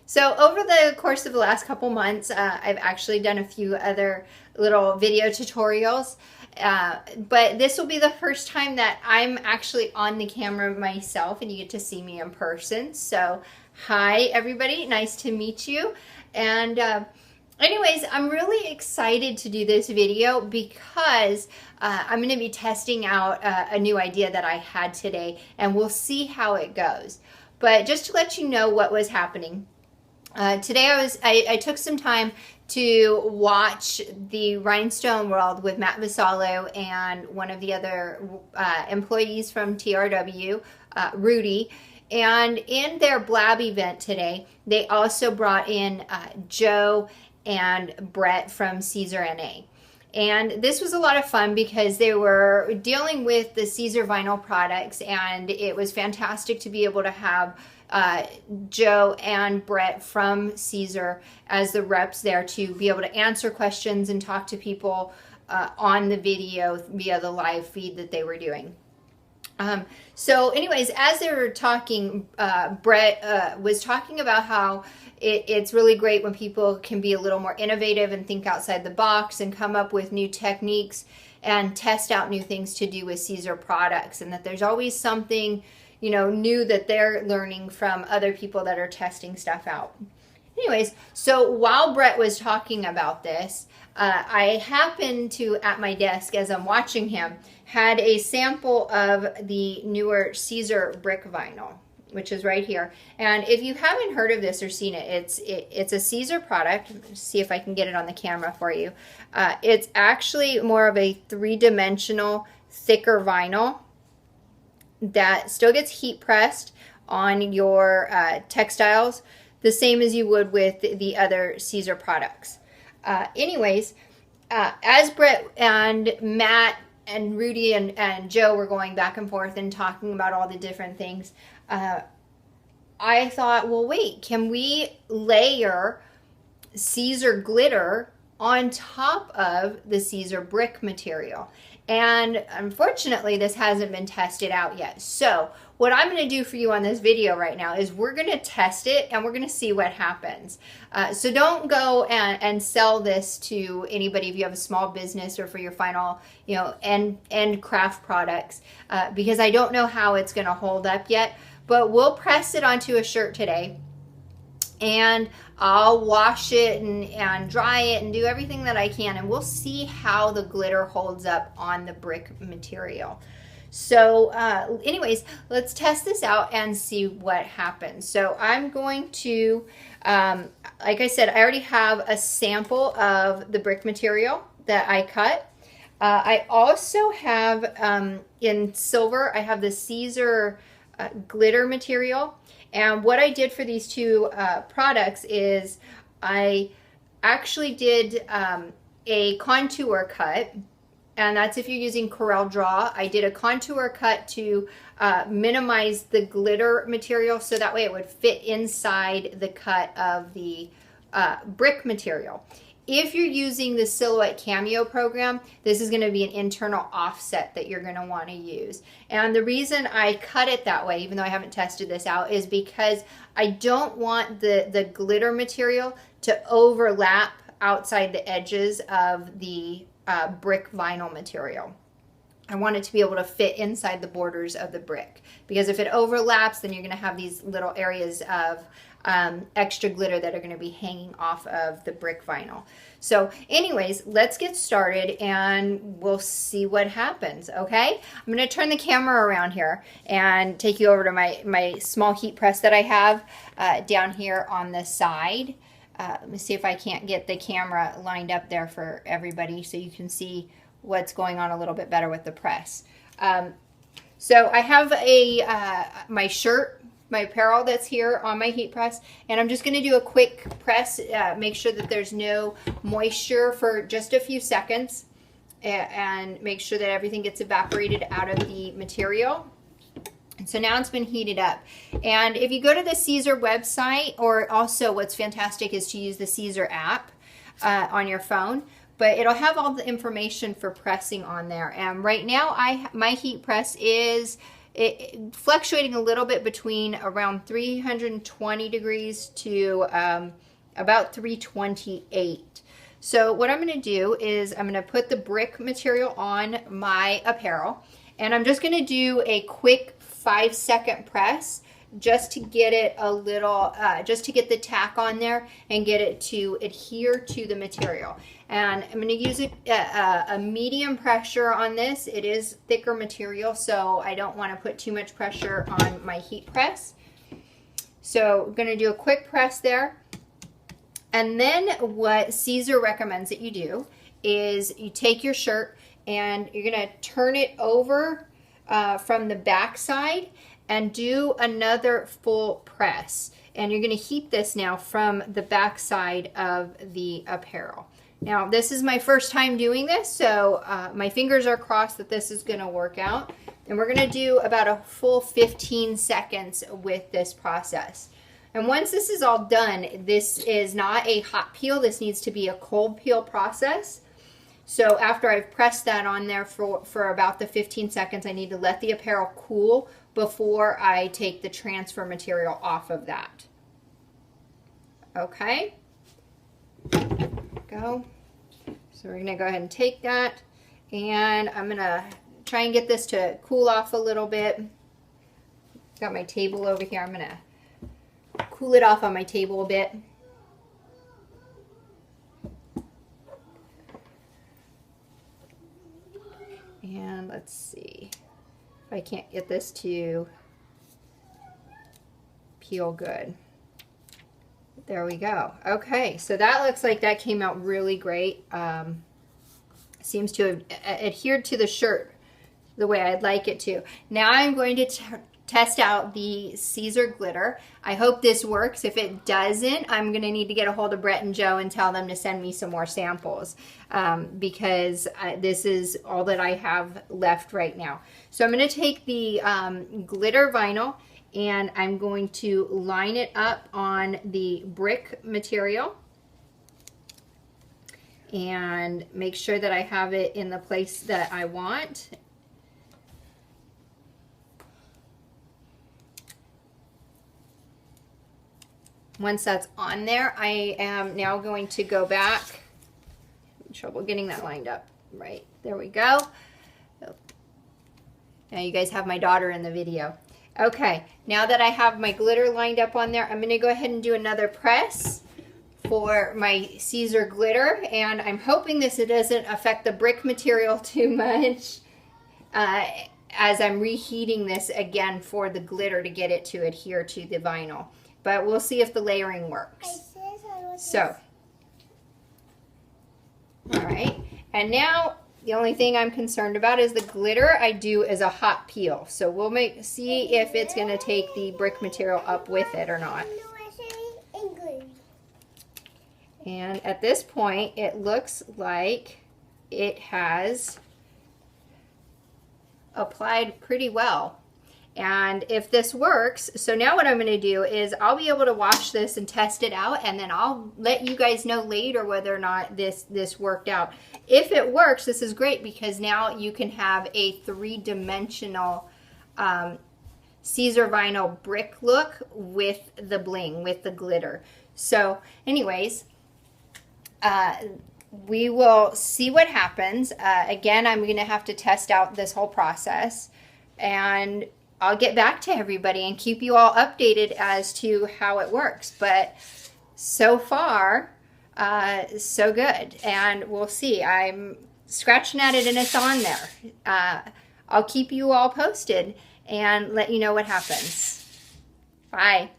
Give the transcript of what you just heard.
So over the course of the last couple months, I've actually done a few other little video tutorials, but this will be the first time that I'm actually on the camera myself and you get to see me in person. So hi everybody, nice to meet you. And anyways, I'm really excited to do this video because I'm going to be testing out a new idea that I had today, and we'll see how it goes. But just to let you know what was happening, today I took some time to watch the Rhinestone World with Matt Vassallo and one of the other employees from TRW, Rudy. And in their Blab event today, they also brought in Joe and Brett from Siser NA. And this was a lot of fun because they were dealing with the Siser vinyl products, and it was fantastic to be able to have Joe and Brett from Siser as the reps there to be able to answer questions and talk to people on the video via the live feed that they were doing. So anyways, as they were talking, Brett was talking about how it's really great when people can be a little more innovative and think outside the box and come up with new techniques and test out new things to do with Siser products, and that there's always something, you know, new that they're learning from other people that are testing stuff out. Anyways, so while Brett was talking about this, I happened to, at my desk as I'm watching him, had a sample of the newer Siser brick vinyl, which is right here. And if you haven't heard of this or seen it, it's a Siser product. Let's see if I can get it on the camera for you. It's actually more of a three-dimensional, thicker vinyl that still gets heat pressed on your textiles, the same as you would with the other Siser products. Anyways, as Brett and Matt and Rudy and Joe were going back and forth and talking about all the different things, I thought, well, wait, can we layer Siser glitter on top of the Siser brick material? And unfortunately, this hasn't been tested out yet. So what I'm going to do for you on this video right now is we're going to test it and we're going to see what happens. So don't go and sell this to anybody if you have a small business or for your final, you know, end craft products, because I don't know how it's going to hold up yet. But we'll press it onto a shirt today, and I'll wash it and dry it and do everything that I can, and we'll see how the glitter holds up on the brick material. So anyways, let's test this out and see what happens. So I'm going to, like I said, I already have a sample of the brick material that I cut. I also have, in silver, I have the Siser glitter material. And what I did for these two products is I actually did a contour cut, and that's if you're using Corel Draw. I did a contour cut to minimize the glitter material so that way it would fit inside the cut of the brick material. If you're using the Silhouette Cameo program, this is going to be an internal offset that you're going to want to use. And the reason I cut it that way, even though I haven't tested this out, is because I don't want the glitter material to overlap outside the edges of the brick vinyl material. I want it to be able to fit inside the borders of the brick, because if it overlaps, then you're going to have these little areas of extra glitter that are going to be hanging off of the brick vinyl. So anyways, let's get started and we'll see what happens, okay? I'm going to turn the camera around here and take you over to my small heat press that I have down here on the side. Let me see if I can't get the camera lined up there for everybody so you can see what's going on a little bit better with the press. So I have my shirt, my apparel that's here on my heat press, and I'm just going to do a quick press, make sure that there's no moisture for just a few seconds, and make sure that everything gets evaporated out of the material. And so now it's been heated up. And if you go to the Siser website, or also what's fantastic is to use the Siser app on your phone, but it'll have all the information for pressing on there. And right now my heat press is fluctuating a little bit between around 320 degrees to about 328. So what I'm going to do is I'm going to put the brick material on my apparel, and I'm just going to do a quick 5-second press just to get it a little, just to get the tack on there and get it to adhere to the material. And I'm going to use a medium pressure on this. It is thicker material, so I don't want to put too much pressure on my heat press. So I'm going to do a quick press there. And then what Siser recommends that you do is you take your shirt and you're going to turn it over from the back side and do another full press. And you're going to heat this now from the back side of the apparel. Now, this is my first time doing this, so my fingers are crossed that this is going to work out. And we're going to do about a full 15 seconds with this process. And once this is all done, this is not a hot peel. This needs to be a cold peel process. So after I've pressed that on there for about the 15 seconds, I need to let the apparel cool before I take the transfer material off of that. Okay. Go. So we're going to go ahead and take that, and I'm going to try and get this to cool off a little bit. Got my table over here. I'm going to cool it off on my table a bit. And let's see if I can't get this to peel good. There we go. Okay, so that looks like that came out really great. Seems to have adhered to the shirt the way I'd like it to. Now I'm going to test out the Siser glitter. I hope this works. If it doesn't, I'm going to need to get a hold of Brett and Joe and tell them to send me some more samples because this is all that I have left right now. So I'm going to take the glitter vinyl and I'm going to line it up on the brick material and make sure that I have it in the place that I want. Once that's on there, I am now going to go back. Trouble getting that lined up. Right, there we go. Now you guys have my daughter in the video. Okay, now that I have my glitter lined up on there, I'm going to go ahead and do another press for my Siser glitter, and I'm hoping this doesn't affect the brick material too much as I'm reheating this again for the glitter to get it to adhere to the vinyl. But we'll see if the layering works. So, all right, and now the only thing I'm concerned about is the glitter I do as a hot peel. So we'll see if it's going to take the brick material up with it or not. And at this point, it looks like it has applied pretty well. And if this works, so now what I'm going to do is I'll be able to wash this and test it out, and then I'll let you guys know later whether or not this worked out. If it works, this is great because now you can have a 3-dimensional Siser vinyl brick look with the bling, with the glitter. So anyways, we will see what happens. Again, I'm going to have to test out this whole process, and I'll get back to everybody and keep you all updated as to how it works. But so far, so good. And we'll see. I'm scratching at it and it's on there. I'll keep you all posted and let you know what happens. Bye.